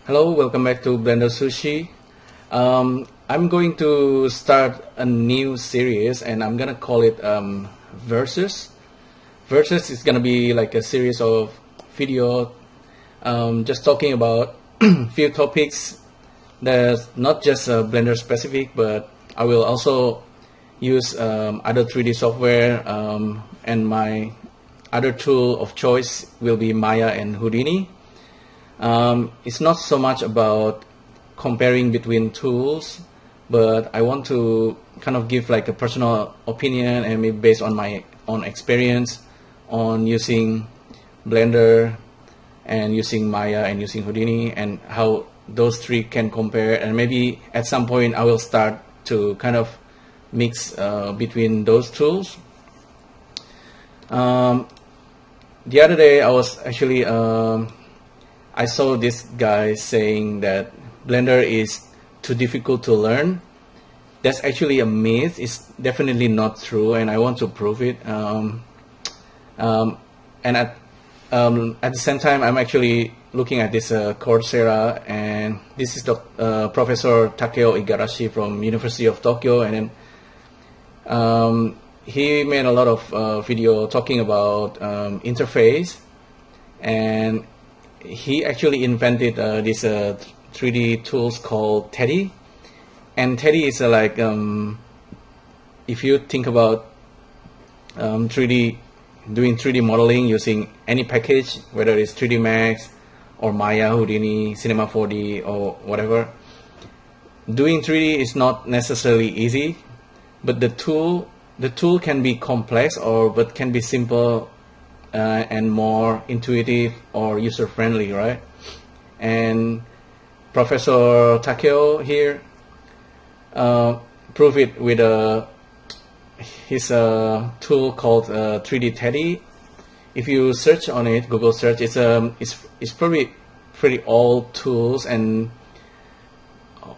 Hello, welcome back to Blender Sushi. I'm going to start a new series and I'm gonna call it Versus. Versus is gonna be like a series of video just talking about few topics that's not just Blender specific, but I will also use other 3D software and my other tool of choice will be Maya and Houdini. It's not so much about comparing between tools, but I want to kind of give like a personal opinion and maybe based on my own experience on using Blender and using Maya and using Houdini and how those three can compare, and maybe at some point I will start to kind of mix between those tools. The other day I was actually I saw this guy saying that Blender is too difficult to learn. That's actually a myth. It's definitely not true, and I want to prove it. And at the same time, I'm actually looking at this Coursera, and this is Professor Takeo Igarashi from University of Tokyo, and then he made a lot of video talking about interface, and he actually invented this 3D tools called Teddy. And Teddy is like if you think about 3D doing 3D modeling using any package, whether it's 3D Max or Maya, Houdini, Cinema 4D or whatever, doing 3D is not necessarily easy, but the tool can be complex but can be simple and more intuitive or user-friendly, right? And Professor Takeo here proved it with his tool called 3D Teddy. If you search on it, Google search, it's probably pretty old tools, and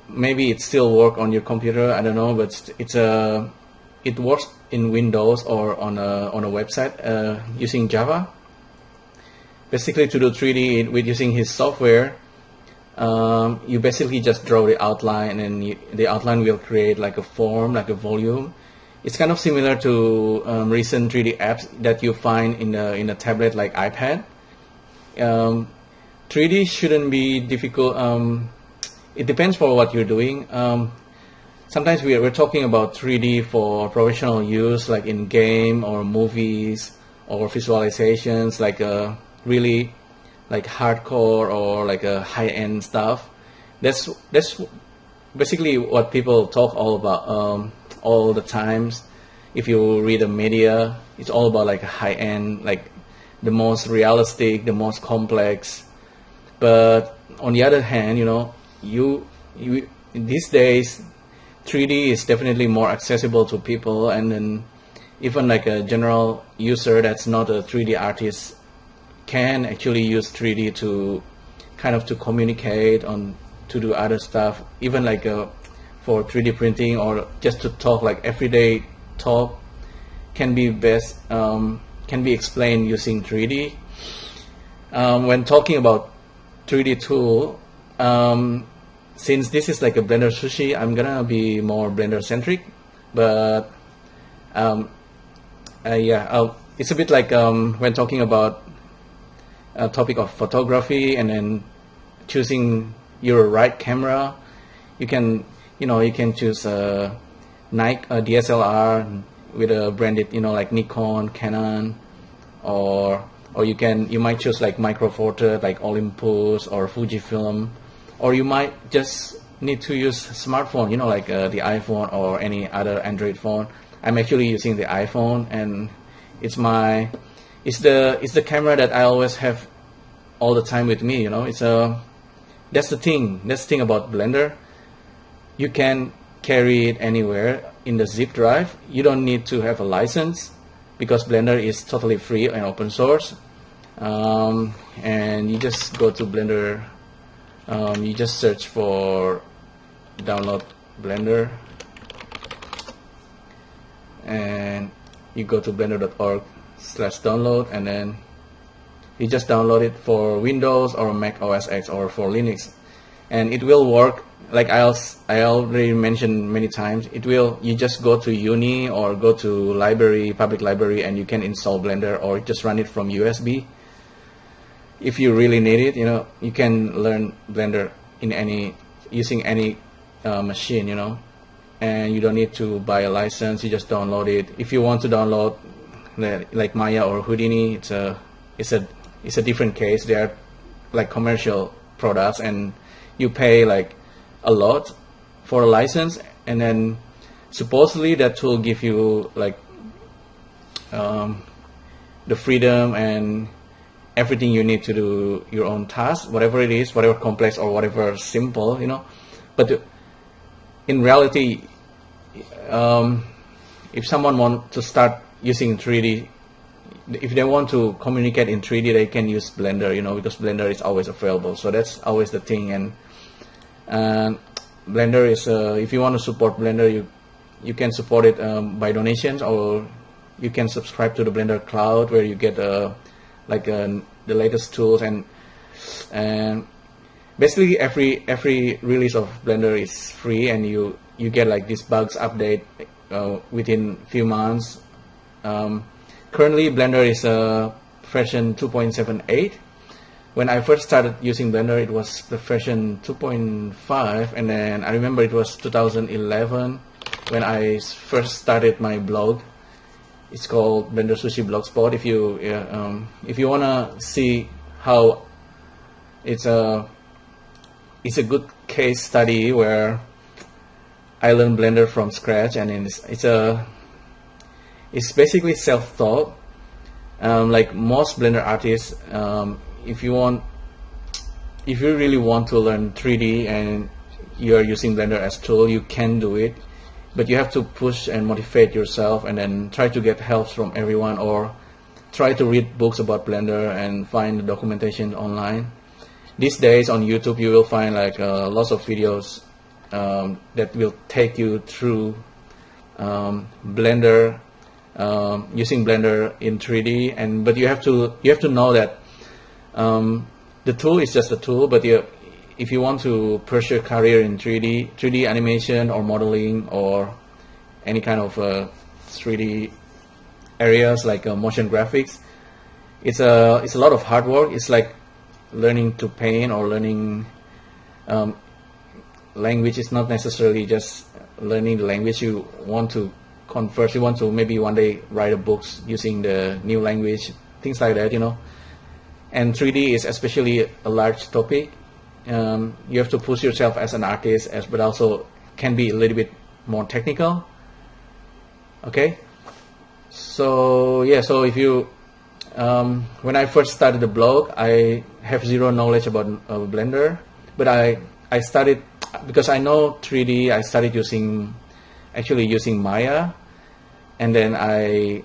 maybe it still work on your computer. I don't know, but it works in Windows or on a website using Java. Basically, to do 3D with using his software, you basically just draw the outline, and the outline will create like a form, like a volume. It's kind of similar to recent 3D apps that you find in a tablet like iPad. 3D shouldn't be difficult. It depends for what you're doing. Sometimes we're talking about 3D for professional use, like in game or movies or visualizations, like really like hardcore or like a high-end stuff. That's basically what people talk all about all the times. If you read the media, it's all about like high-end, like the most realistic, the most complex. But on the other hand, you know, you these days 3D is definitely more accessible to people, and then even like a general user that's not a 3D artist can actually use 3D to kind of to communicate to do other stuff, even like for 3D printing or just to talk, like everyday talk can be explained using 3D. When talking about 3D tool, since this is like a Blender Sushi, I'm gonna be more Blender centric, but it's a bit like when talking about a topic of photography and then choosing your right camera, you can choose a DSLR with a branded, like Nikon, Canon, or you might choose like Micro Four Thirds like Olympus or Fujifilm. Or you might just need to use smartphone, like the iPhone or any other Android phone. I'm actually using the iPhone, and it's the camera that I always have all the time with me. That's the thing about Blender. You can carry it anywhere in the zip drive. You don't need to have a license because Blender is totally free and open source. And you just go to Blender. You just search for download Blender, and you go to blender.org/download, and then you just download it for Windows or Mac OS X or for Linux. and it will work. Like I already mentioned many times, you just go to uni or go to library, public library, and you can install Blender or just run it from USB. If you really need it, you can learn Blender using any machine, and you don't need to buy a license. You just download it. If you want to download like Maya or Houdini, it's a different case. They are like commercial products, and you pay like a lot for a license, and then supposedly that tool give you like the freedom and everything you need to do your own task, whatever it is, whatever complex or whatever simple, but in reality, if someone wants to start using 3D, if they want to communicate in 3D, they can use Blender, because Blender is always available. So that's always the thing. And Blender is, if you want to support Blender, you can support it by donations, or you can subscribe to the Blender Cloud, where you get the latest tools, and basically every release of Blender is free, and you get like this bugs update within few months. Currently Blender is version 2.78. When I first started using Blender, it was the version 2.5, and then I remember it was 2011 when I first started my blog. It's called Blender Sushi Blogspot. If you wanna see how it's a good case study where I learned Blender from scratch, and it's basically self-taught. Like most Blender artists, if you really want to learn 3D and you are using Blender as tool, you can do it, but you have to push and motivate yourself, and then try to get help from everyone, or try to read books about Blender and find the documentation online. These days on YouTube you will find like lots of videos that will take you through Blender, using Blender in 3D, but you have to know that the tool is just a tool, but if you want to pursue a career in 3D animation or modeling or any kind of 3D areas like motion graphics, it's a lot of hard work. It's like learning to paint or learning language. Is not necessarily just learning the language you want to converse. You want to maybe one day write a book using the new language, things like that, And 3D is especially a large topic. You have to push yourself as an artist, but also can be a little bit more technical. Okay, so yeah, so if you when I first started the blog, I have zero knowledge about Blender, but I started, because I know 3D, I started using Maya, and then I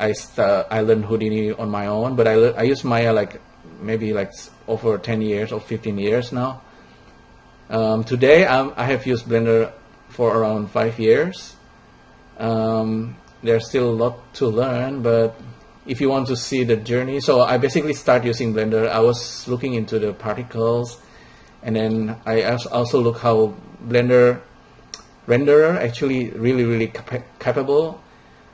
learned Houdini on my own, but I use Maya like maybe like over 10 years or 15 years now. Today I have used Blender for around 5 years. There's still a lot to learn, but if you want to see the journey, so I basically start using Blender. I was looking into the particles, and then I also look how Blender renderer actually really capable.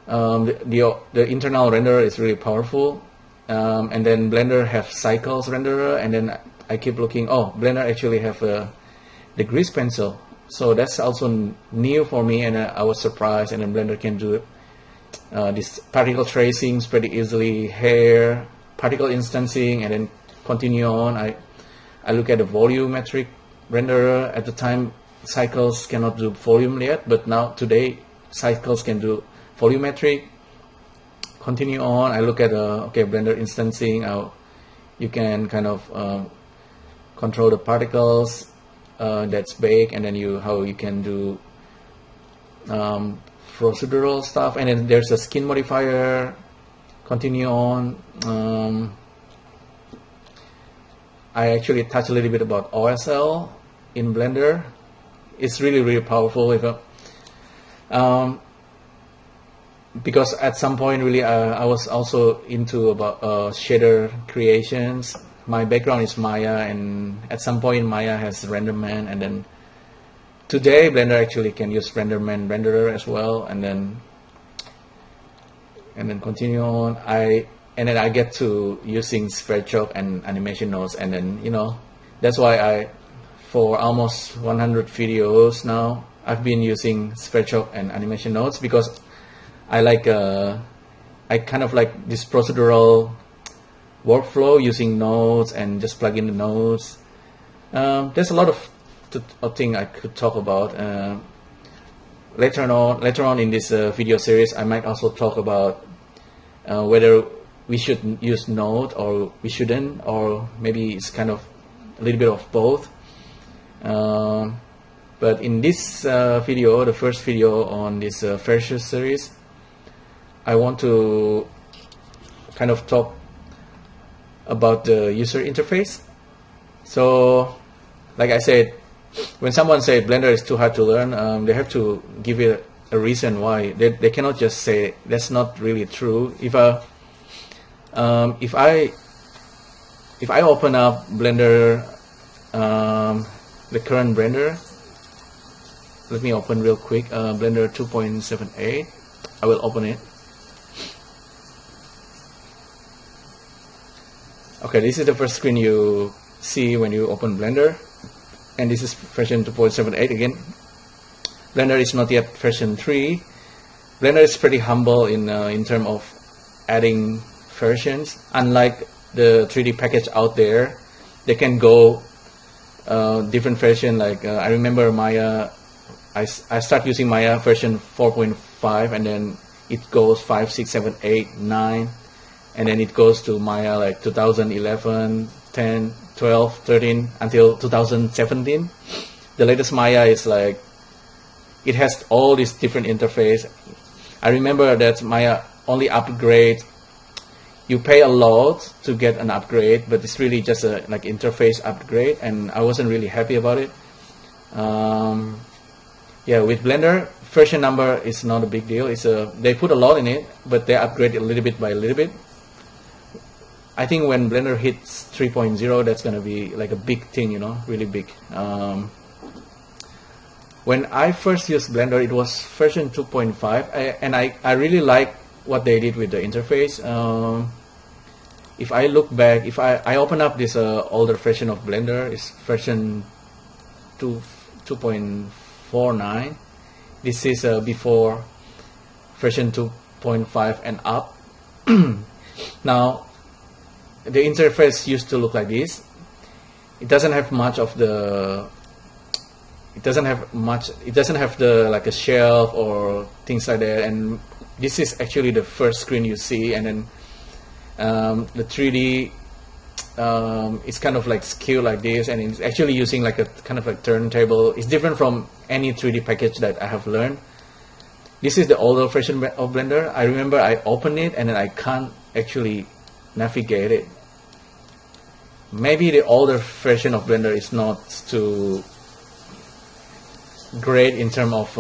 The internal renderer is really powerful, and then Blender have cycles renderer, and then I keep looking. Oh, Blender actually have the grease pencil, so that's also new for me, and I was surprised. And then Blender can do this particle tracings pretty easily, hair, particle instancing, and then continue on. I look at the volumetric renderer. At the time, cycles cannot do volume yet, but now today cycles can do volumetric. Continue on. I look at Blender instancing. You can kind of control the particles that's baked, and then how you can do procedural stuff, and then there's a skin modifier. Continue on. I actually touch a little bit about OSL in Blender. It's really powerful. Because at some point really I was also into about shader creations, my background is Maya, and at some point Maya has RenderMan, and then today Blender actually can use RenderMan renderer as well, and then continue on. And then I get to using sphere choke and animation nodes, and then that's why for almost 100 videos now I've been using sphere choke and animation nodes, because I kind of like this procedural workflow using nodes and just plug in the nodes. There's a lot of things I could talk about. Later on in this video series, I might also talk about whether we should use node or we shouldn't, or maybe it's kind of a little bit of both. But in this video, the first video on this Versus series, I want to kind of talk about the user interface. So, like I said, when someone says Blender is too hard to learn, they have to give it a reason why. They cannot just say that's not really true. If I open up Blender, the current Blender, let me open real quick, Blender 2.78. I will open it. Okay, this is the first screen you see when you open Blender, and this is version 2.78 again. Blender is not yet version 3. Blender is pretty humble in terms of adding versions. Unlike the 3D package out there, they can go different version. Like I remember Maya, I start using Maya version 4.5, and then it goes 5, 6, 7, 8, 9. And then it goes to Maya like 2011, 10, 12, 13 until 2017. The latest Maya is like, it has all these different interface. I remember that Maya only upgrade, you pay a lot to get an upgrade, but it's really just a like interface upgrade, and I wasn't really happy about it. Yeah, with Blender, version number is not a big deal. They put a lot in it, but they upgrade it a little bit by a little bit. I think when Blender hits 3.0, that's gonna be like a big thing, really big. When I first used Blender, it was version 2.5, and I really like what they did with the interface. If I look back, if I open up this older version of Blender, it's version 2.49. This is before version 2.5 and up. Now, the interface used to look like this. It doesn't have much of the. It doesn't have the like a shelf or things like that. And this is actually the first screen you see, and then the 3D it's kind of like skewed like this, and it's actually using like a kind of like turntable. It's different from any 3D package that I have learned. This is the older version of Blender. I remember I opened it and then I can't actually navigate it. Maybe the older version of Blender is not too great in terms of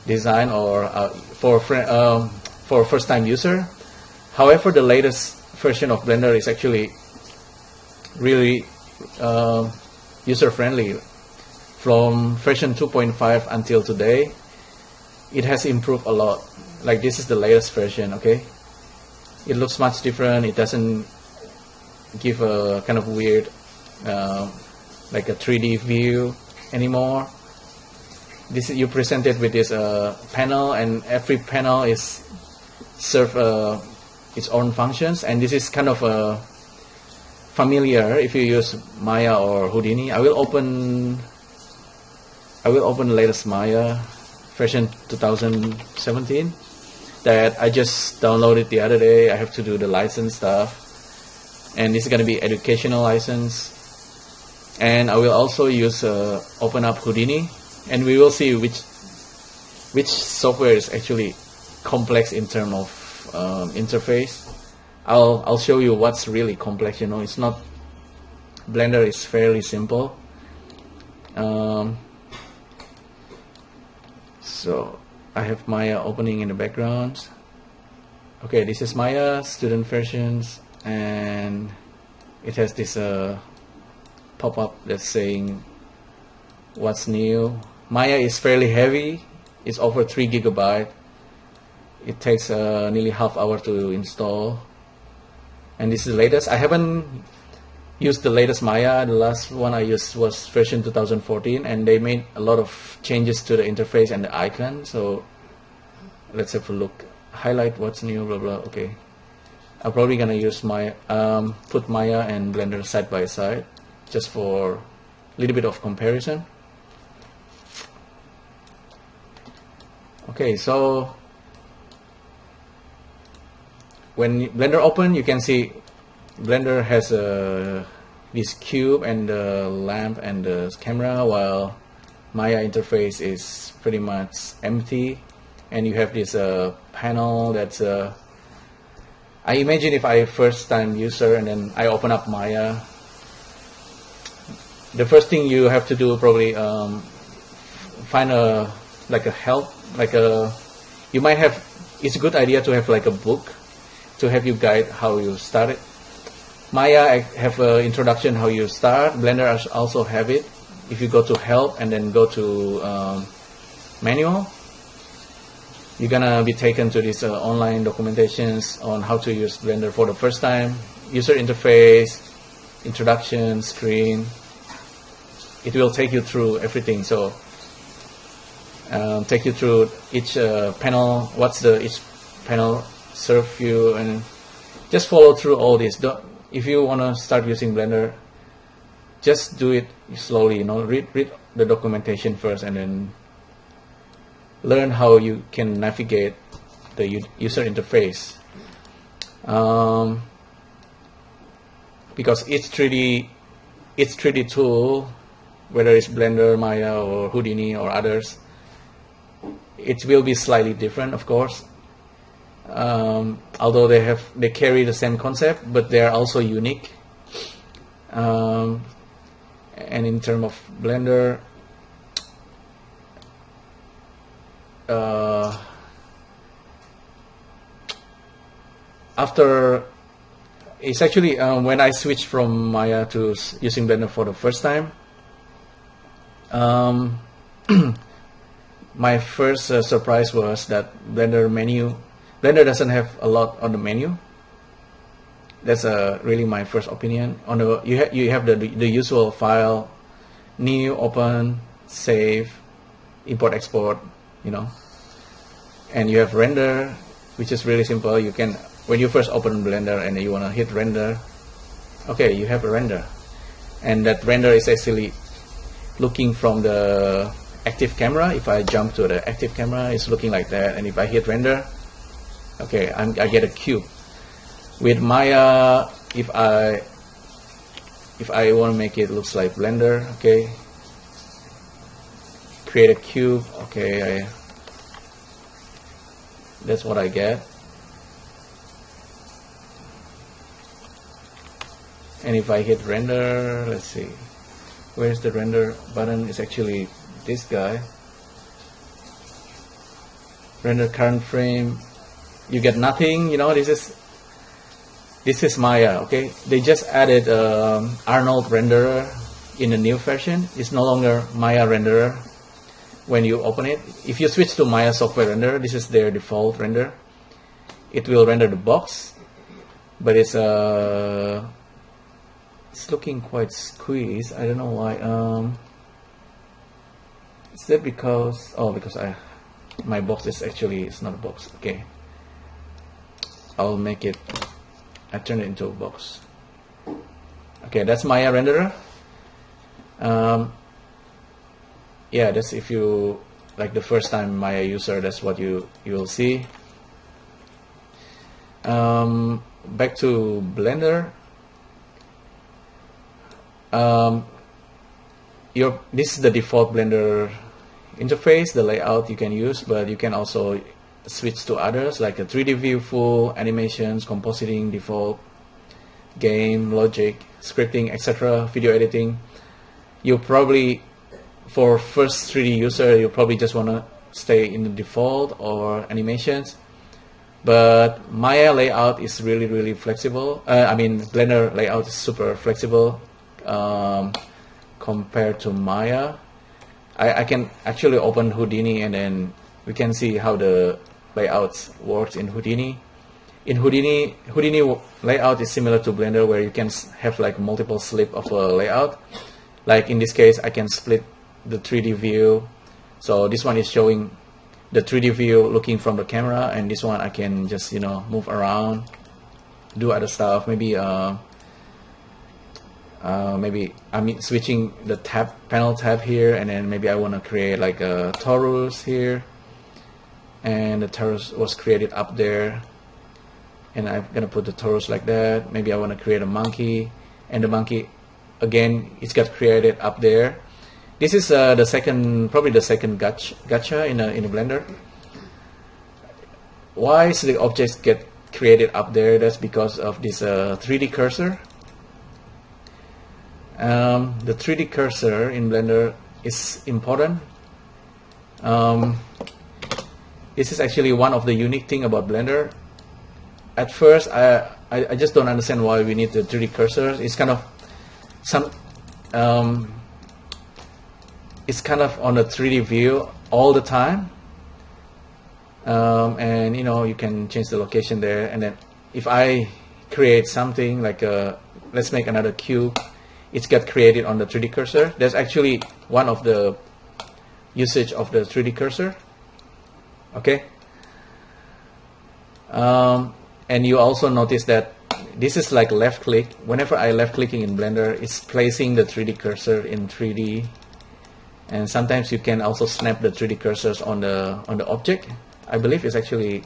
design or for first-time user. However, the latest version of Blender is actually really user-friendly. From version 2.5 until today, it has improved a lot. Like this is the latest version, okay? It looks much different. It doesn't give a kind of weird like a 3D view anymore. This you presented with this panel, and every panel is serve its own functions, and this is kind of familiar if you use Maya or Houdini. I will open the latest Maya version 2017 that I just downloaded the other day. I have to do the license stuff, and this is going to be educational license. And I will also use open up Houdini, and we will see which software is actually complex in terms of interface. I'll show you what's really complex. It's not. Blender is fairly simple. So I have Maya opening in the background. Okay, this is Maya student versions, and it has this pop-up that's saying what's new. Maya is fairly heavy. It's over 3 GB. It takes nearly half hour to install, and this is the latest. I haven't used the latest Maya. The last one I used was version 2014, and they made a lot of changes to the interface and the icon. So let's have a look. Highlight what's new, blah blah. Okay, I'm probably gonna use my put Maya and Blender side by side just for a little bit of comparison. Okay, so when Blender open, you can see Blender has this cube and the lamp and the camera, while Maya interface is pretty much empty, and you have this panel that's I imagine if I first time user and then I open up Maya, the first thing you have to do probably find a help, you might have, it's a good idea to have like a book to have you guide how you start it. Maya I have an introduction how you start. Blender also have it. If you go to help and then go to manual, you're gonna be taken to this online documentations on how to use Blender for the first time. User interface, introduction, screen. It will take you through everything. So take you through each panel, what's each panel serve you, and just follow through all this. If you want to start using Blender, just do it slowly, read the documentation first and then learn how you can navigate the user interface, because each 3D tool, whether it's Blender, Maya or Houdini or others, it will be slightly different, of course. Although they carry the same concept, but they are also unique. And in terms of Blender, after it's actually when I switched from Maya to using Blender for the first time, my first surprise was that Blender doesn't have a lot on the menu. That's really my first opinion. On the you have the usual file, new, open, save, import, export, and you have render, which is really simple. You can, when you first open Blender and you want to hit render, okay, you have a render, and that render is actually looking from the active camera. If I jump to the active camera, it's looking like that, and if I hit render, okay, I get a cube. With Maya, if I want to make it looks like Blender, okay, create a cube, okay, that's what I get. And if I hit render, let's see, where's the render button? It's actually this guy. Render current frame. You get nothing. This is Maya. Okay, they just added Arnold renderer in the new version. It's no longer Maya renderer when you open it. If you switch to Maya software renderer, this is their default render. It will render the box, but it's looking quite squeezed. I don't know why. Is that because my box is actually, it's not a box. Okay, I'll make it, I turn it into a box. Okay, that's Maya renderer. Yeah, that's if you like the first time Maya user, that's what you will see. Back to Blender. This is the default Blender interface, the layout you can use, but you can also switch to others like a 3D view, full, animations, compositing, default, game, logic, scripting, etc., video editing. You probably, for first 3D user, you probably just want to stay in the default or animations. But Maya layout is really flexible. I mean, Blender layout is super flexible compared to Maya. I can actually open Houdini, and then we can see how the layouts works in Houdini. In Houdini layout is similar to Blender, where you can have like multiple slip of a layout. Like in this case, I can split the 3D view. So this one is showing the 3D view looking from the camera, and this one I can just, you know, move around, do other stuff. Maybe maybe I'm switching the panel tab here, and then maybe I want to create like a torus here, and the torus was created up there, and I'm gonna put the torus like that. Maybe I want to create a monkey, and the monkey again, it's got created up there. This is probably the second gacha in a Blender. Why is the objects get created up there? That's because of this 3D cursor. The 3D cursor in Blender is important. This is actually one of the unique thing about Blender. At first, I just don't understand why we need the 3D cursor. It's kind of it's kind of on a 3D view all the time, and you know, you can change the location there. And then if I create something like let's make another cube, it's got created on the 3D cursor. That's actually one of the usage of the 3D cursor. Okay. And you also notice that this is like left click. Whenever I left clicking in Blender, it's placing the 3D cursor in 3D. And sometimes you can also snap the 3D cursors on the object. I believe it's actually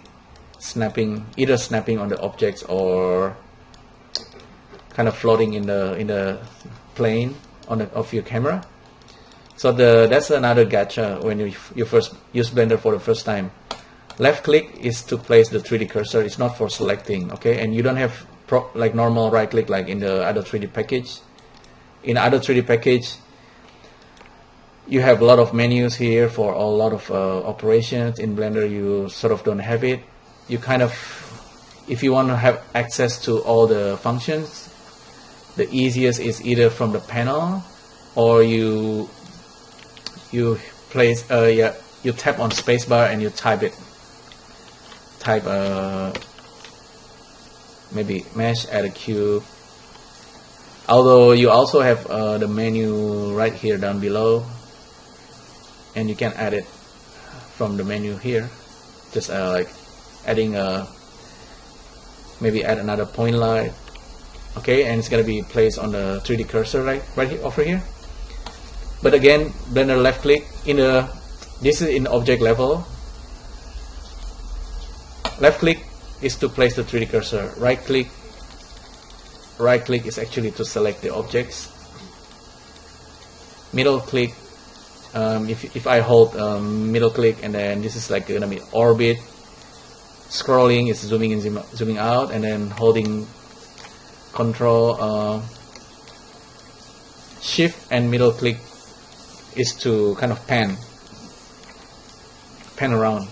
either snapping on the objects or kind of floating in the plane of your camera. So that's another gacha when you first use Blender for the first time. Left click is to place the 3D cursor. It's not for selecting, okay? And you don't have like normal right click like in the other 3D package. In other 3D package, you have a lot of menus here for a lot of operations. In Blender, you sort of don't have it. You kind of, if you want to have access to all the functions, the easiest is either from the panel, or you place you tap on spacebar and you type maybe mesh, add a cube. Although you also have the menu right here down below, and you can add it from the menu here, just like adding maybe add another point light. Okay, and it's gonna be placed on the 3D cursor right here, over here. But again, Blender left click this is in object level. Left click is to place the 3D cursor. Right click is actually to select the objects. Middle click, if I hold middle click, and then this is like gonna be orbit. Scrolling is zooming in, zooming out, and then holding Control Shift and middle click is to kind of pan around.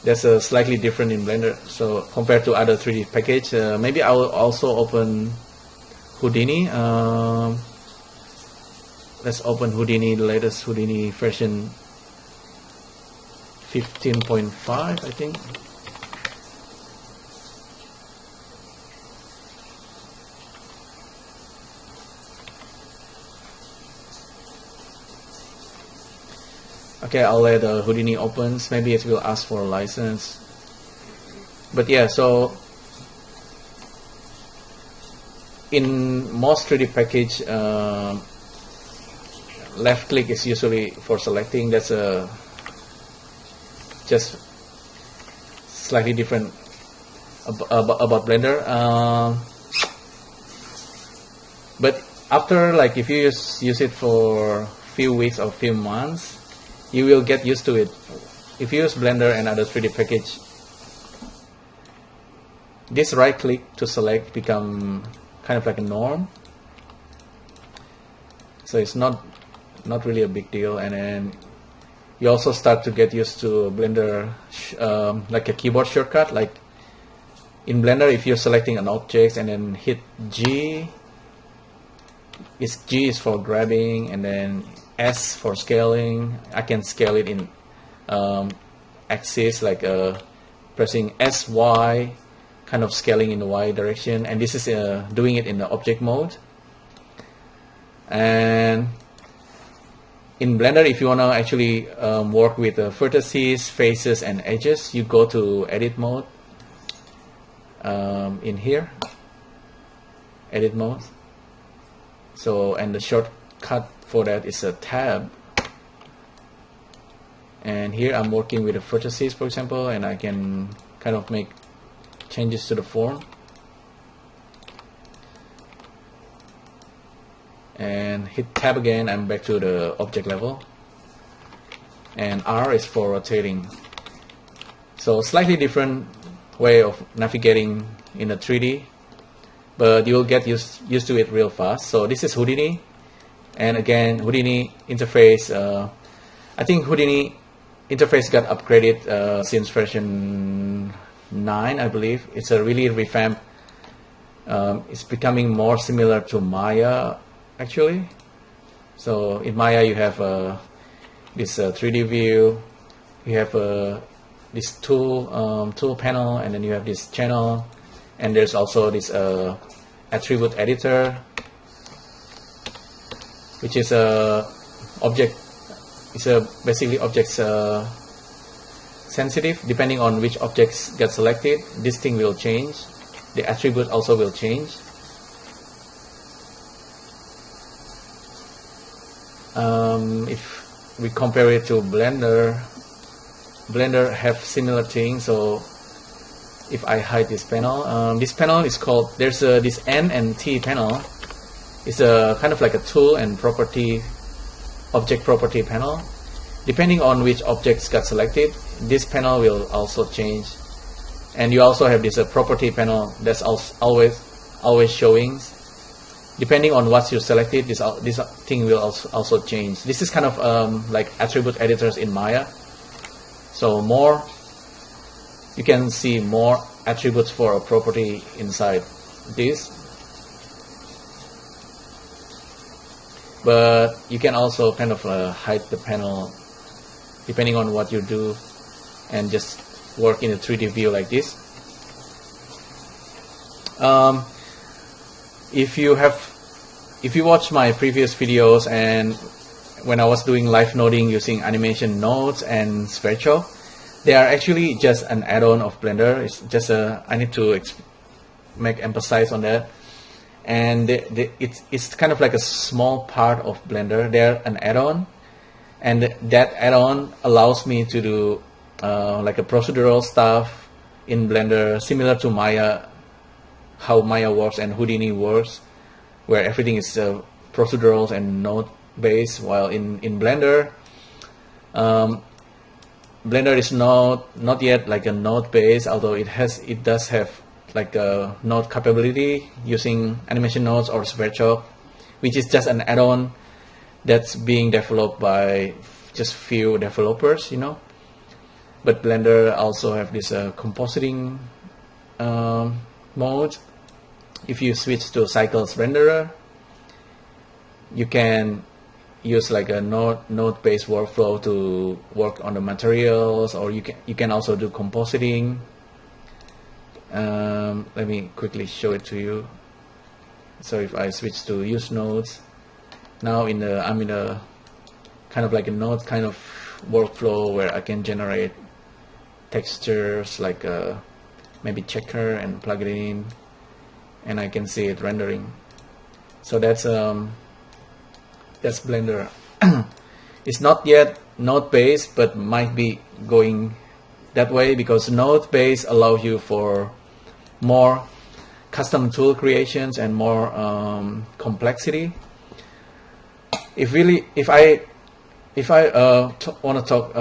That's slightly different in Blender. So compared to other 3D package, maybe I will also open Houdini. Let's open Houdini, the latest Houdini version 15.5, I think. Okay, I'll let Houdini opens. Maybe it will ask for a license. But yeah, so in most 3D package, left click is usually for selecting. That's just slightly different about Blender. But after, like, if you use it for a few weeks or few months, you will get used to it. If you use Blender and other 3D package, this right click to select become kind of like a norm. So it's not really a big deal. And then you also start to get used to Blender like a keyboard shortcut. Like in Blender, if you're selecting an object and then hit G, G is for grabbing, and then S for scaling. I can scale it in axis, like pressing S, Y, kind of scaling in the Y direction, and this is doing it in the object mode. And in Blender, if you want to actually work with vertices, faces, and edges, you go to edit mode in here, edit mode. So, and the shortcut for that is a tab. And here I'm working with the vertices, for example, and I can kind of make changes to the form. And hit tab again, I'm back to the object level. And R is for rotating. So slightly different way of navigating in a 3D, but you'll get used to it real fast. So this is Houdini, and again, Houdini interface. I think Houdini interface got upgraded since version 9, I believe. It's a really revamped. It's becoming more similar to Maya, actually. So in Maya, you have this 3D view. You have this tool panel, and then you have this channel, and there's also this attribute editor, which is a object. It's basically objects sensitive. Depending on which objects get selected, this thing will change. The attribute also will change. If we compare it to Blender, Blender have similar things. So if I hide this panel is called, there's this N and T panel. It's a kind of like a tool and property, object property panel. Depending on which objects got selected, this panel will also change. And you also have this property panel that's always showing. Depending on what you selected, this thing will also change. This is kind of like attribute editors in Maya. So you can see more attributes for a property inside this. But you can also kind of hide the panel depending on what you do, and just work in a 3D view like this. If you watch my previous videos, and when I was doing live noding using animation nodes and Spatial, they are actually just an add-on of Blender. It's just I need to emphasize on that. And it's kind of like a small part of Blender. They're an add-on, and that add-on allows me to do like a procedural stuff in Blender, similar to Maya, how Maya works and Houdini works, where everything is procedurals and node based. While in Blender, Blender is not yet like a node based, although it does have like a node capability using animation nodes or Spatial, which is just an add-on that's being developed by just few developers, you know. But Blender also have this compositing mode. If you switch to Cycles Renderer, you can use like a node-based workflow to work on the materials, or you can also do compositing. Let me quickly show it to you. So if I switch to use nodes, now I'm in a kind of like a node kind of workflow where I can generate textures like maybe checker and plug it in, and I can see it rendering. So that's Blender. It's not yet node based, but might be going that way, because node based allows you for more custom tool creations and more complexity. If I want to talk,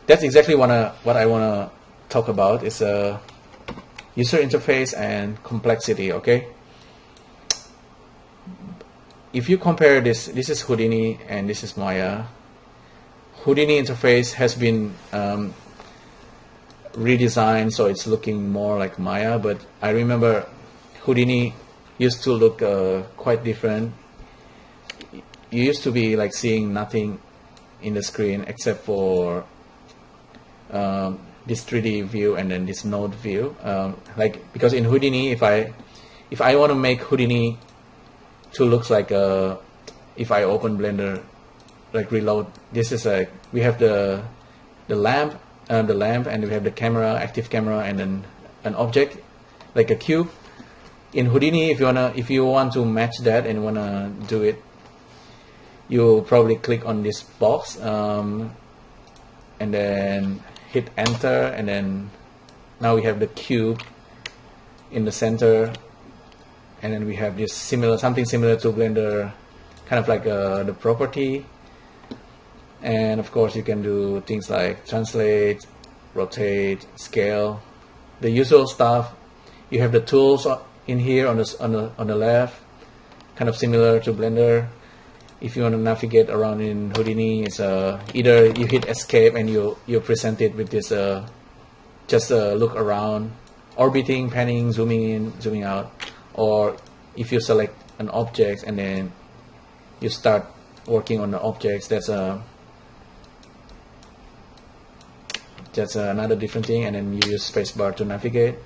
that's exactly what I want to talk about, is user interface and complexity. Okay, if you compare this is Houdini and this is Maya. Houdini interface has been redesigned, so it's looking more like Maya, but I remember Houdini used to look quite different. You used to be like seeing nothing in the screen except for this 3D view and then this node view. Like, because in Houdini, if I want to make Houdini to look like if I open Blender, like reload, this is like, we have the lamp, and we have the camera, active camera, and then an object like a cube. In Houdini, if you want to match that and wanna do it, you probably click on this box and then hit enter, and then now we have the cube in the center, and then we have this something similar to Blender, kind of like the property. And of course you can do things like translate, rotate, scale, the usual stuff. You have the tools in here on the left, kind of similar to Blender. If you want to navigate around in Houdini, it's either you hit escape and you present it with this just look around, orbiting, panning, zooming in, zooming out, or if you select an object and then you start working on the objects, that's another different thing, and then you use spacebar to navigate.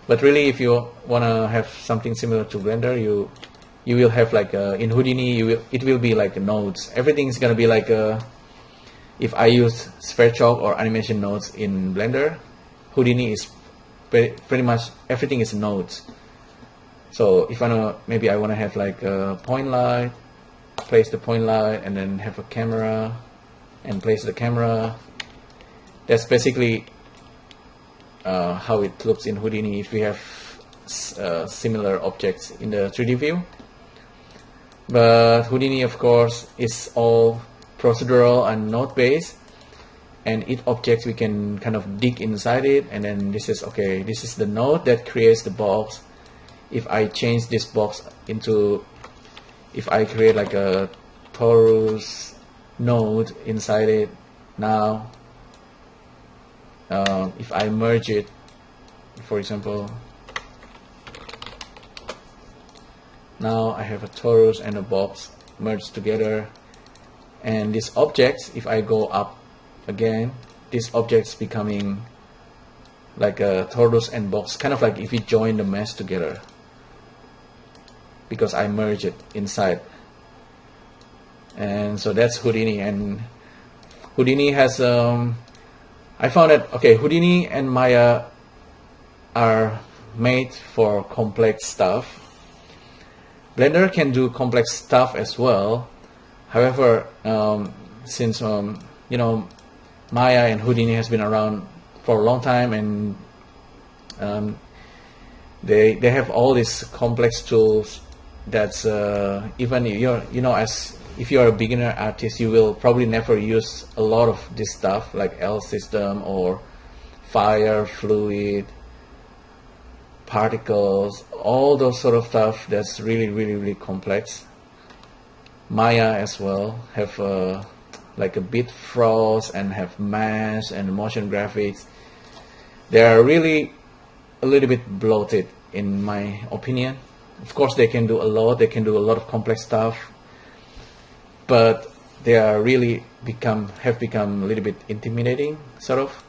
But really, if you want to have something similar to Blender, you will have like in Houdini, it will be like nodes. Everything is gonna be like if I use sphere chalk or animation nodes in Blender, Houdini is pretty much everything is nodes. So if maybe I want to have like a point light, place the point light, and then have a camera and place the camera. That's basically how it looks in Houdini if we have similar objects in the 3D view. But Houdini, of course, is all procedural and node based, and each object we can kind of dig inside it, and then this is the node that creates the box. If I change this box into, if I create like a torus node inside it, now if I merge it, for example, now I have a torus and a box merged together, and these objects, if I go up again, these objects becoming like a torus and box, kind of like if you join the mesh together, because I merge it inside. And so that's Houdini. And Houdini has I found that Houdini and Maya are made for complex stuff. Blender can do complex stuff as well. However, since you know, Maya and Houdini has been around for a long time, and they have all these complex tools that's even as if you're a beginner artist, you will probably never use a lot of this stuff like L system or fire, fluid, particles, all those sort of stuff that's really complex. Maya as well have like a bit frost and have mesh and motion graphics. They are really a little bit bloated in my opinion. Of course they can do a lot, of complex stuff, but they are really have become a little bit intimidating, sort of.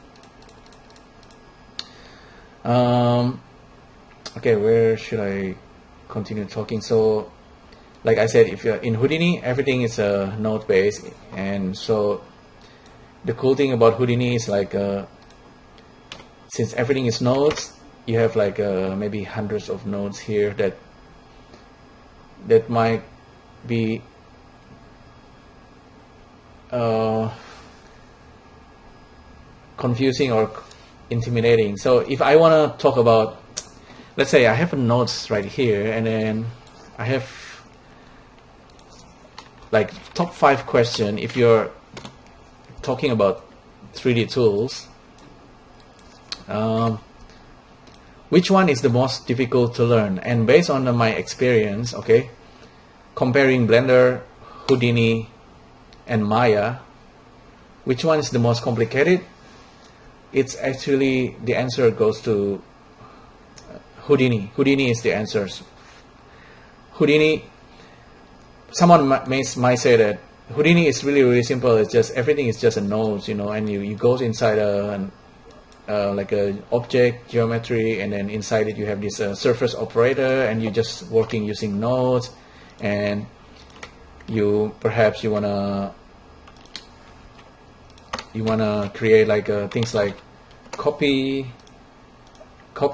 Okay, where should I continue talking? So, like I said, if you're in Houdini, everything is node based, and so the cool thing about Houdini is like since everything is nodes, you have like maybe hundreds of nodes here that might be confusing or intimidating. So if I want to talk about, let's say I have a nodes right here, and then I have like top 5 question. If you're talking about 3D tools, which one is the most difficult to learn? And based on my experience, comparing Blender, Houdini, and Maya, which one is the most complicated? It's actually, the answer goes to Houdini. Houdini is the answers. Houdini, someone might say that Houdini is really simple. It's just, everything is just a node, you know, and you go inside like a object geometry, and then inside it you have this surface operator, and you just working using nodes, and perhaps you wanna create like things like copy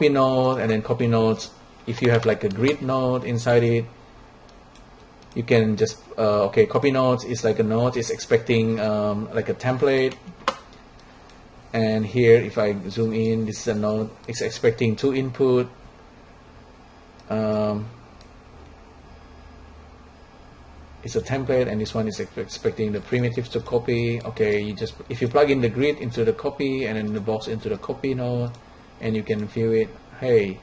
node, and then copy nodes. If you have like a grid node inside it, you can just okay, copy nodes is like a node is expecting like a template, and here if I zoom in, this is a node, it's expecting 2 input. It's a template, and this one is expecting the primitives to copy. Okay, you just, if you plug in the grid into the copy and then the box into the copy node, and you can view it, hey,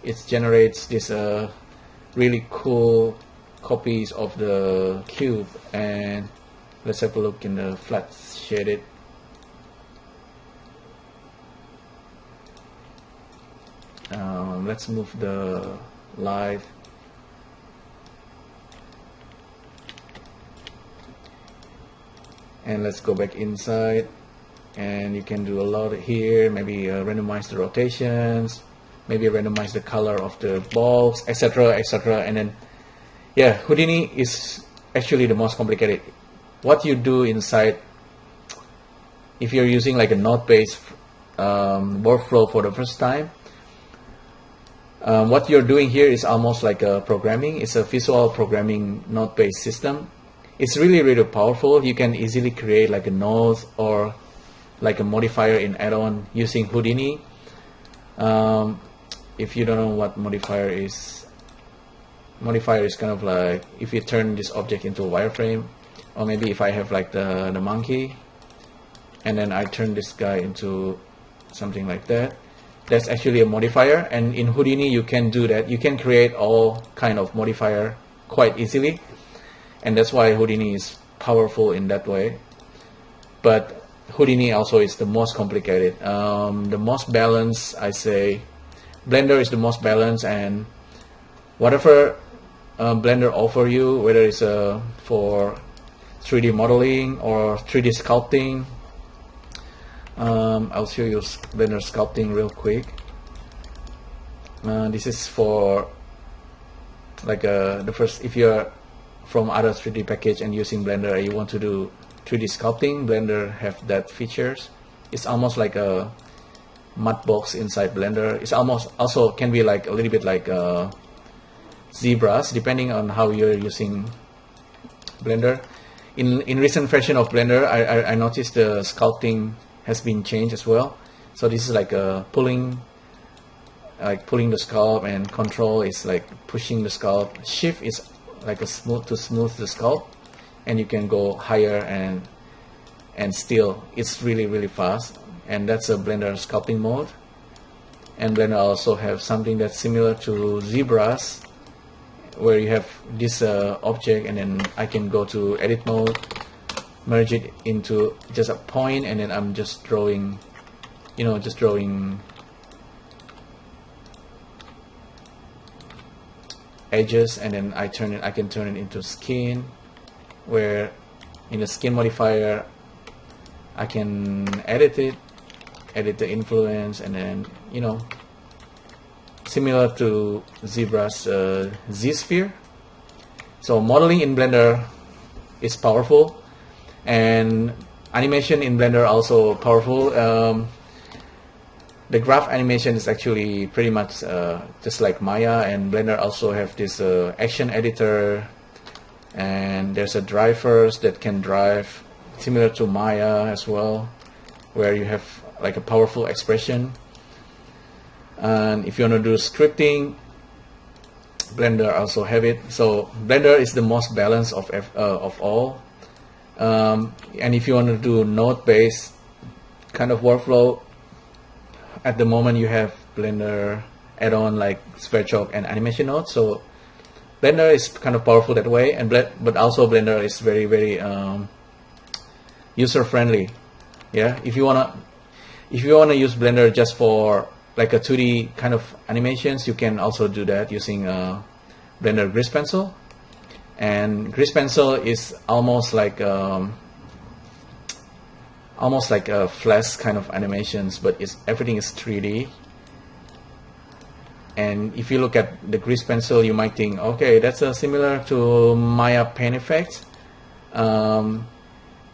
it generates this really cool copies of the cube. And let's have a look in the flat shaded. Let's move the light. And let's go back inside, and you can do a lot here, maybe randomize the rotations, maybe randomize the color of the box, etc, etc. And then yeah, Houdini is actually the most complicated. What you do inside, if you're using like a node-based workflow for the first time, what you're doing here is almost like a programming. It's a visual programming node-based system. It's really powerful. You can easily create like a node or like a modifier in add-on using Houdini. If you don't know what modifier is kind of like if you turn this object into a wireframe, or maybe if I have like the monkey, and then I turn this guy into something like that, that's actually a modifier. And in Houdini you can do that. You can create all kind of modifier quite easily, and that's why Houdini is powerful in that way. But Houdini also is the most complicated, the most balanced. I say Blender is the most balanced, and whatever Blender offer you, whether it's for 3D modeling or 3D sculpting, I'll show you Blender sculpting real quick. This is for like the first, if you're from other 3D package and using Blender and you want to do 3D sculpting, Blender have that features. It's almost like a mud box inside Blender. It's almost also can be like a little bit like ZBrush, depending on how you're using Blender. In recent version of Blender, I noticed the sculpting has been changed as well. So this is like pulling the sculpt, and control is like pushing the sculpt. Shift is like a smooth the sculpt, and you can go higher and still it's really fast. And that's a Blender sculpting mode. And Blender also have something that's similar to ZBrush, where you have this object, and then I can go to edit mode, merge it into just a point, and then I'm just drawing, you know, just drawing edges, and then I can turn it into skin, where in the skin modifier I can edit the influence, and then, you know, similar to ZBrush Z-sphere. So modeling in Blender is powerful, and animation in Blender also powerful. The graph animation is actually pretty much just like Maya, and Blender also have this action editor, and there's a drivers that can drive similar to Maya as well, where you have like a powerful expression. And if you want to do scripting, Blender also have it. So Blender is the most balanced of all. And if you want to do node-based kind of workflow, at the moment you have Blender add-on like Sphere and animation node. So Blender is kind of powerful that way, and but also Blender is very user friendly. Yeah, if you wanna use Blender just for like a 2D kind of animations, you can also do that using Blender Grease Pencil. And Grease Pencil is almost like a flash kind of animations, but everything is 3D. And if you look at the Grease Pencil, you might think, okay, that's similar to Maya Paint Effects.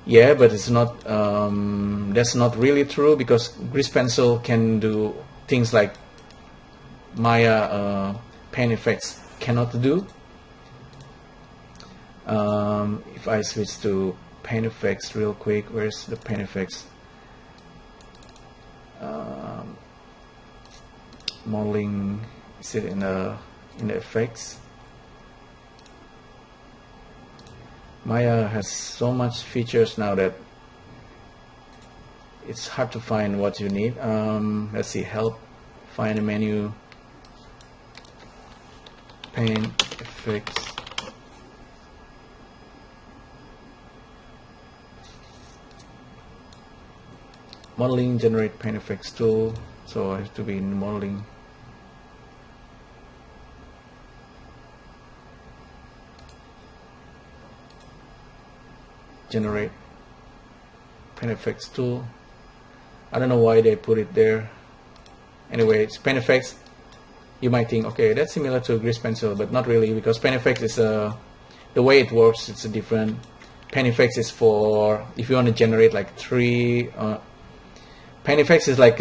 Yeah, but it's not. That's not really true, because Grease Pencil can do things like Maya Paint Effects cannot do. If I switch to Paint Effects real quick, where's the Paint Effects? Modeling, is it in the effects? Maya has so much features now that it's hard to find what you need. Let's see, help, find a menu, paint effects. Modeling, generate paint effects tool. So I have to be in modeling. Generate paint effects tool. I don't know why they put it there. Anyway, it's paint effects. You might think, okay, that's similar to Grease Pencil, but not really, because paint effects is the way it works. It's a different. Paint effects is for if you want to generate like three. Paint effects is like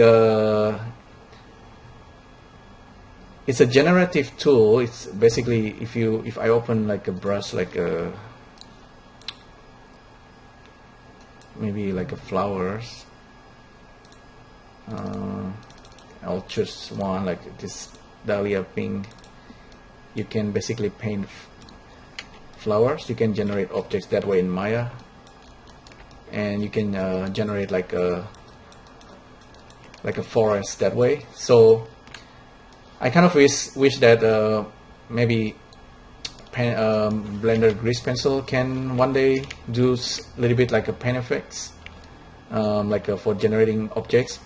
it's a generative tool. It's basically if I open like a brush, like maybe like a flowers. I'll choose one like this dahlia pink. You can basically paint flowers. You can generate objects that way in Maya, and you can generate like a forest that way. So I kind of wish that maybe Blender Grease Pencil can one day do a little bit like a paint effects, for generating objects.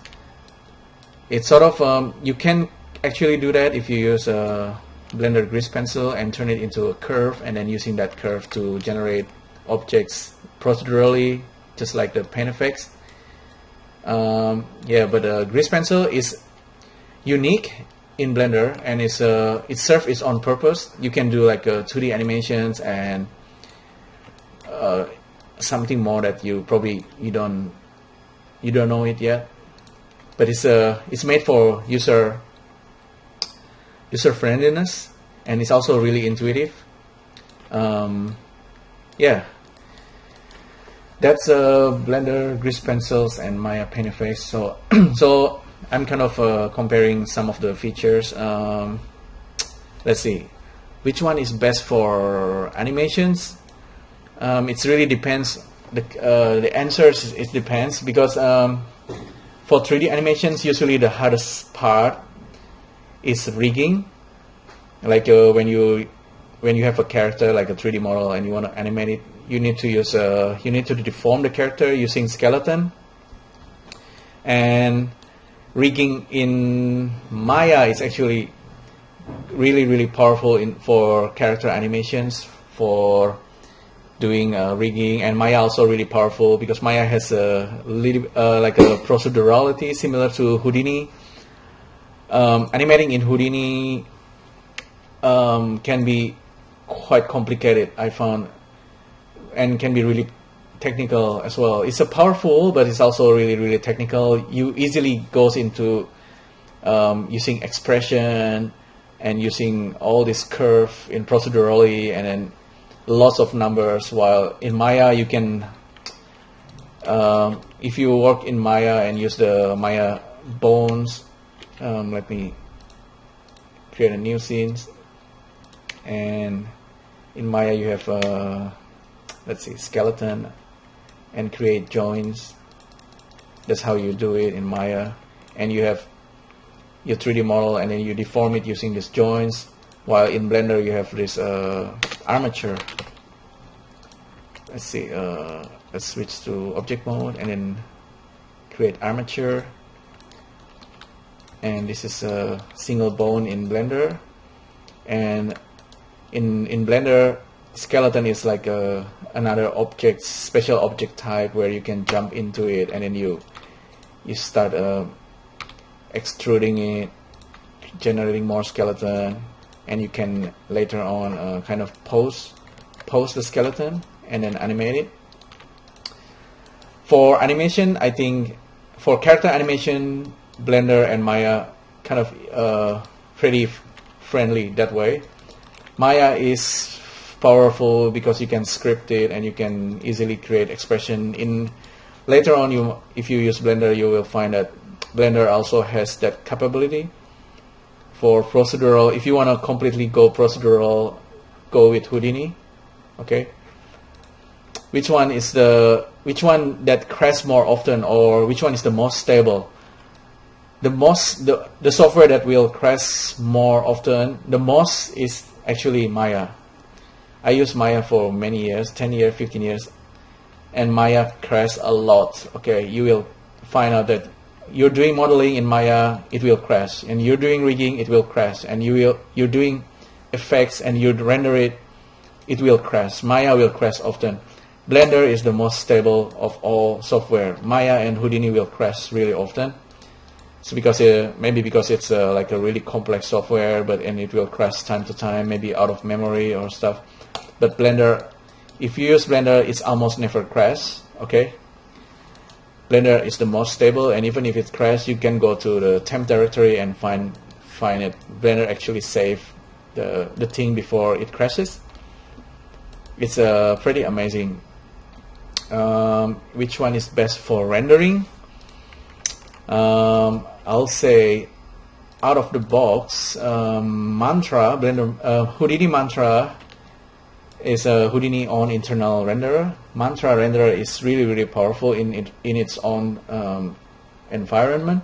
It's sort of you can actually do that if you use Blender Grease Pencil and turn it into a curve, and then using that curve to generate objects procedurally, just like the paint effects. Yeah, but Grease Pencil is unique in Blender, and it serves its own purpose. You can do like 2D animations and something more that you probably you don't know it yet. But it's made for user friendliness, and it's also really intuitive. Yeah, that's Blender Grease Pencils and Maya Paint Effects. So so I'm kind of comparing some of the features. Let's see, which one is best for animations? It really depends. The answers, it depends, because for 3D animations, usually the hardest part is rigging. Like when you have a character like a 3D model and you want to animate it, you need to use you need to deform the character using skeleton. And rigging in Maya is actually really powerful for character animations, for doing rigging. And Maya also really powerful because Maya has a little like a procedurality similar to Houdini. Animating in Houdini can be quite complicated, I found, and can be really technical as well. It's a powerful, but it's also really technical. You easily goes into using expression and using all this curve in procedurally, and then lots of numbers. While in Maya, you can, if you work in Maya and use the Maya bones, let me create a new scene. And in Maya, you have let's see, skeleton, and create joints. That's how you do it in Maya. And you have your 3D model, and then you deform it using these joints. While in Blender, you have this armature. Let's see, let's switch to object mode and then create armature. And this is a single bone in Blender, and in Blender, skeleton is like another object, special object type where you can jump into it and then you start extruding it, generating more skeleton, and you can later on kind of pose the skeleton and then animate it. For animation, I think for character animation, Blender and Maya kind of pretty friendly that way. Maya is powerful because you can script it and you can easily create expression. Later on, if you use Blender, you will find that Blender also has that capability for procedural. If you want to completely go procedural, go with Houdini. Okay, which one that crashes more often, or which one is the most stable? The software that will crash more often, the most, is actually Maya. I use Maya for many years, 10 years, 15 years, and Maya crashes a lot. Okay, you will find out that you're doing modeling in Maya, it will crash, and you're doing rigging, it will crash, and you're doing effects and you render it, it will crash. Maya will crash often. Blender is the most stable of all software. Maya and Houdini will crash really often. So because maybe because it's like a really complex software, and it will crash time to time, maybe out of memory or stuff. But Blender, if you use Blender, it's almost never crash. Okay, Blender is the most stable, and even if it crashes, you can go to the temp directory and find it. Blender actually save the thing before it crashes. It's pretty amazing. Which one is best for rendering? I'll say out of the box, Mantra, Houdini Mantra is a Houdini own internal renderer. Mantra renderer is really powerful in its own environment.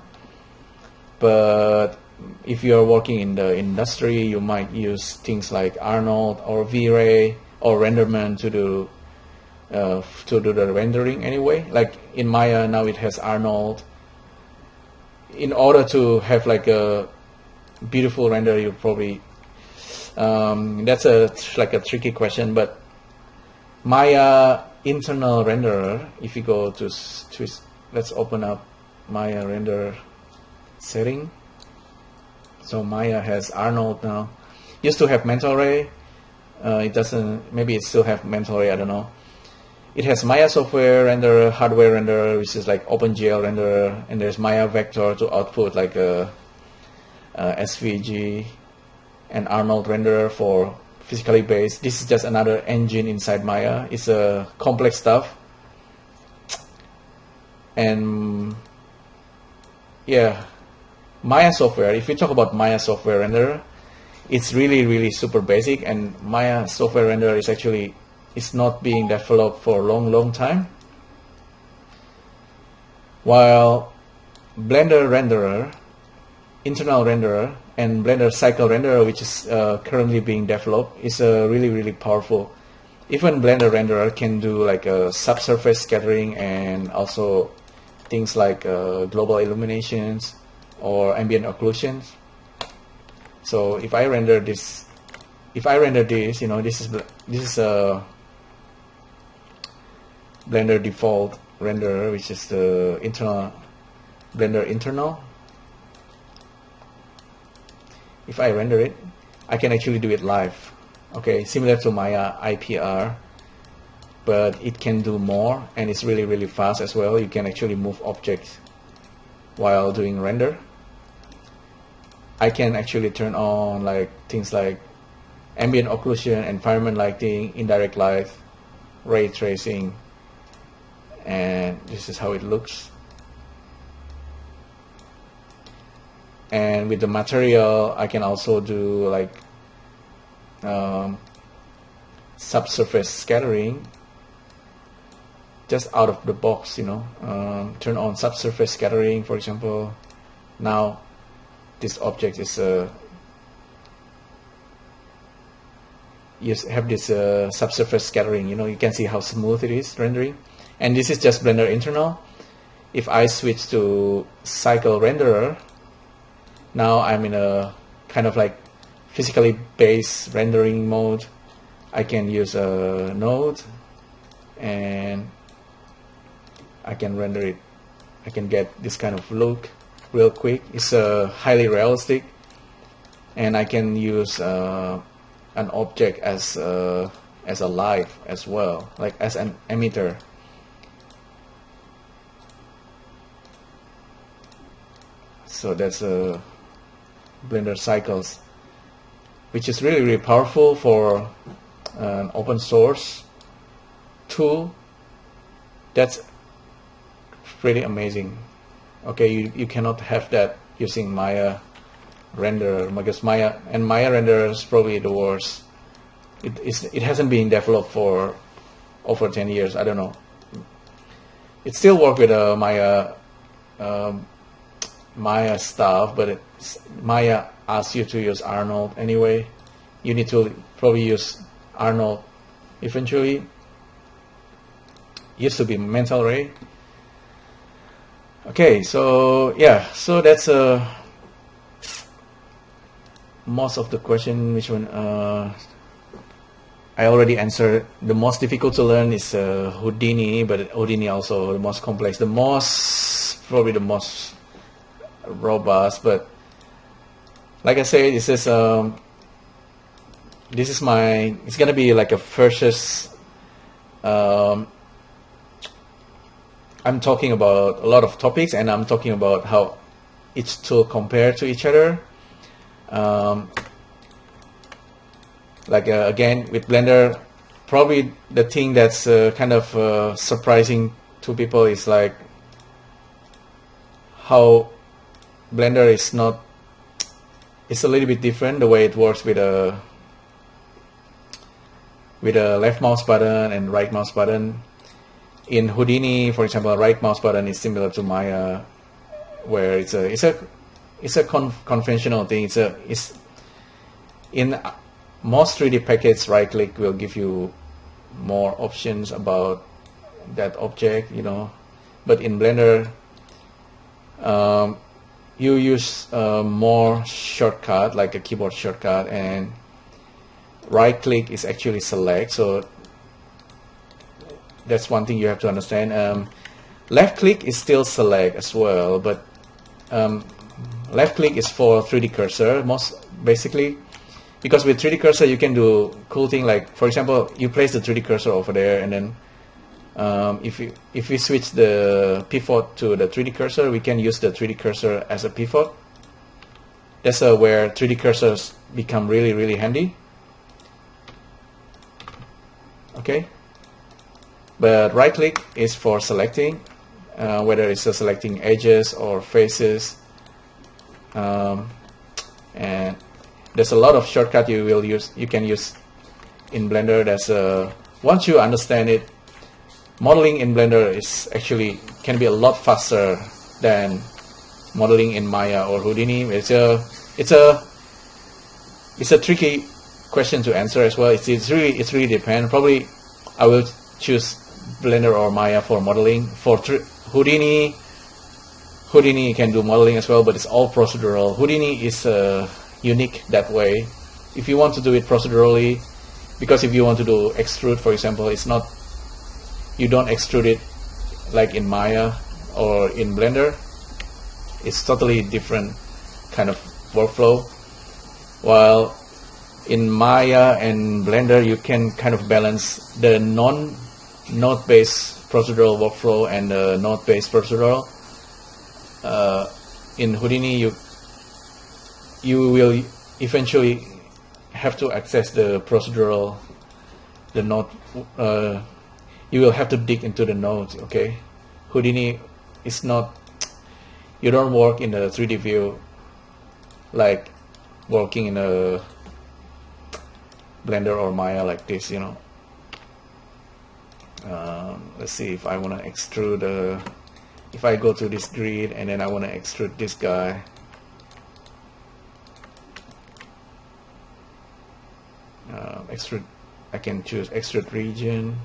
But if you are working in the industry, you might use things like Arnold or V-Ray or Renderman to do the rendering anyway. Like in Maya now, it has Arnold. In order to have like a beautiful render, you probably that's like a tricky question. But Maya internal renderer, if you go to let's open up Maya render setting. So Maya has Arnold now. Used to have mental ray. It doesn't. Maybe it still have mental ray. I don't know. It has Maya software renderer, hardware renderer, which is like OpenGL renderer, and there's Maya vector to output like a SVG, and Arnold renderer for physically based. This is just another engine inside Maya. It's a complex stuff, and yeah, Maya software. If you talk about Maya software renderer, it's really super basic, and Maya software renderer is actually. It's not being developed for a long time. While Blender renderer, internal renderer, and Blender cycle renderer, which is currently being developed, is really powerful. Even Blender renderer can do like a subsurface scattering and also things like global illuminations or ambient occlusions. So if I render this, you know, this is a Blender default renderer, which is the internal Blender internal. If I render it, I can actually do it live. Okay, similar to Maya IPR, but it can do more, and it's really fast as well. You can actually move objects while doing render. I can actually turn on like things like ambient occlusion, environment lighting, indirect light, ray tracing, and this is how it looks. And with the material, I can also do like subsurface scattering just out of the box, you know. Turn on subsurface scattering, for example. Now this object is you have this subsurface scattering, you know. You can see how smooth it is rendering. and this is just Blender internal. If I switch to cycle renderer, now I'm in a kind of like physically based rendering mode. I can use a node and I can render it. I can get this kind of look real quick. It's highly realistic, and I can use an object as a live as well, like as an emitter. So that's Blender Cycles, which is really, really powerful for an open source tool. That's pretty amazing. Okay, you cannot have that using Maya renderer, because Maya renderer is probably the worst. It hasn't been developed for over 10 years. I don't know. It still works with Maya stuff, but Maya asks you to use Arnold anyway. You need to probably use Arnold eventually. Used to be Mental Ray. Okay, so yeah, so that's most of the question. Which one? I already answered. The most difficult to learn is Houdini, but Houdini also the most complex, probably the most robust. But like I say, it's gonna be like a versus. I'm talking about a lot of topics, and I'm talking about how each tool compare to each other. Again, with Blender, probably the thing that's kind of surprising to people is like how Blender is not. It's a little bit different the way it works with a left mouse button and right mouse button. In Houdini, for example, a right mouse button is similar to Maya, where it's a conventional thing. It's in most 3D packages, right click will give you more options about that object, you know. But in Blender, you use more shortcut, like a keyboard shortcut, and right click is actually select. So that's one thing you have to understand. Left click is still select as well, but left click is for 3D cursor most basically, because with 3D cursor you can do cool thing, like for example you place the 3D cursor over there, and then if we switch the pivot to the 3D cursor, we can use the 3D cursor as a pivot. That's where 3D cursors become really, really handy. Okay. But right click is for selecting, whether it's selecting edges or faces, and there's a lot of shortcut you can use in Blender. That's once you understand it, modeling in Blender can be a lot faster than modeling in Maya or Houdini. It's a tricky question to answer as well. It's really depends. Probably I will choose Blender or Maya for modeling. For Houdini you can do modeling as well, but it's all procedural. Houdini is unique that way. If you want to do it procedurally, because if you want to do extrude, for example, you don't extrude it like in Maya or in Blender. It's totally different kind of workflow. While in Maya and Blender, you can kind of balance the node-based procedural workflow and the node-based procedural. In Houdini, you will eventually have to access the procedural, the node. You will have to dig into the nodes. Okay, Houdini is not. You don't work in a 3D view like working in a Blender or Maya like this, you know. Let's see if I want to extrude. If I go to this grid and then I want to extrude this guy. Extrude. I can choose extrude region.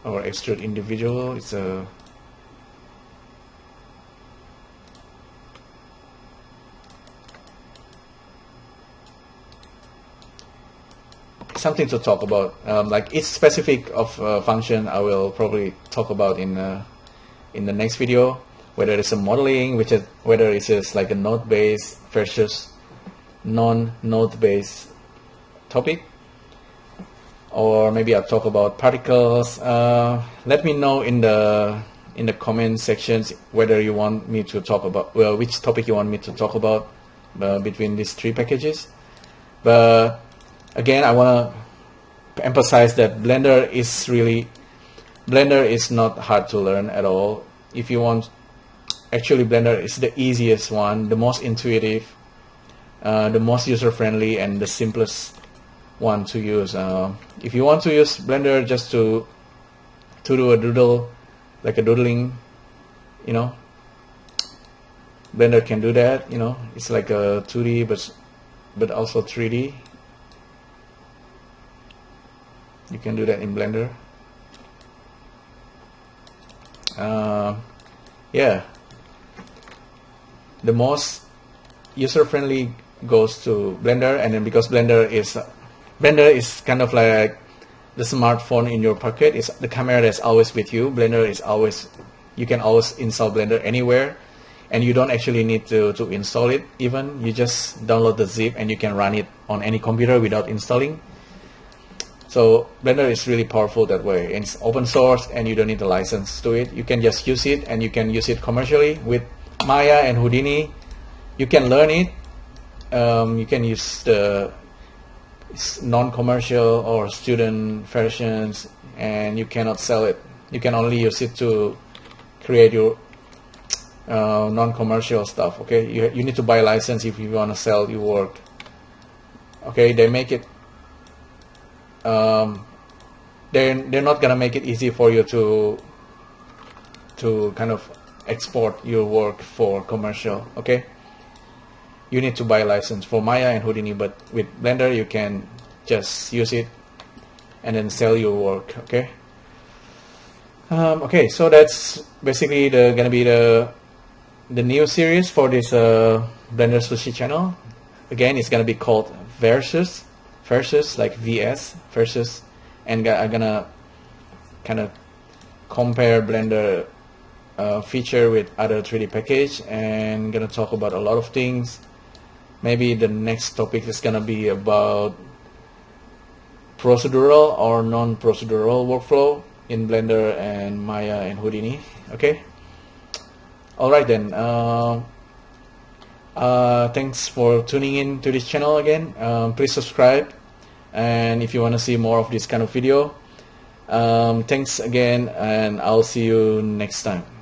or extrude individual. It's a something to talk about. Like each specific of function I will probably talk about in the next video, whether it's a modeling, whether it's just like a node based versus non-node based topic, or maybe I'll talk about particles. Let me know in the comment sections whether you want me to talk about, well, which topic you want me to talk about between these three packages. But again, I want to emphasize that Blender is not hard to learn at all. If you want, actually Blender is the easiest one, the most intuitive, the most user-friendly, and the simplest one to use. If you want to use Blender just to do a doodle, like a doodling, you know, Blender can do that. You know, it's like a 2D but also 3D. You can do that in Blender. Yeah, the most user-friendly goes to Blender, and then because Blender is kind of like the smartphone in your pocket. It's the camera that's always with you. Blender is always, you can always install Blender anywhere, and you don't actually need to install it even. You just download the zip and you can run it on any computer without installing. So Blender is really powerful that way, and it's open source, and you don't need a license to it. You can just use it, and you can use it commercially with Maya and Houdini. You can learn it. You can use the non-commercial or student versions, and you cannot sell it. You can only use it to create your non-commercial stuff. Okay, you need to buy a license if you want to sell your work. Okay, they make it. They're not gonna make it easy for you to kind of export your work for commercial. Okay, you need to buy a license for Maya and Houdini, but with Blender you can just use it and then sell your work. Okay. Okay, so that's basically gonna be the new series for this Blender Sushi channel. Again, it's gonna be called versus like VS versus, and I'm gonna kind of compare Blender feature with other 3D package, and gonna talk about a lot of things. Maybe the next topic is gonna be about procedural or non-procedural workflow in Blender and Maya and Houdini. Okay, all right then. Thanks for tuning in to this channel again. Please subscribe, and if you want to see more of this kind of video, thanks again, and I'll see you next time.